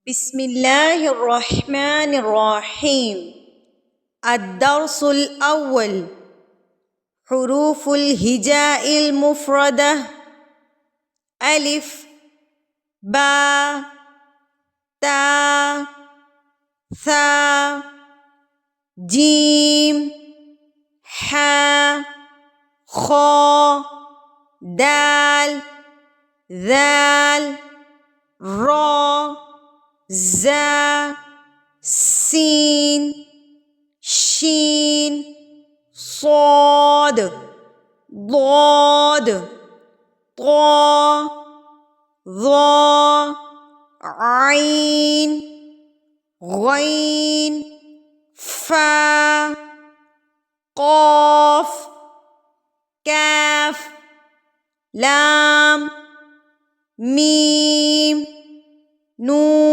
بسم الله الرحمن الرحيم. الدرس الأول: حروف الهجاء المفردة: ألف، باء، تاء، ثاء، جيم، حاء، خاء، دال، ذال، را، زا، سين، شين، صاد، ضاد، طا، ظا، عين، غين، فا، قاف، كاف، لام، ميم، نون.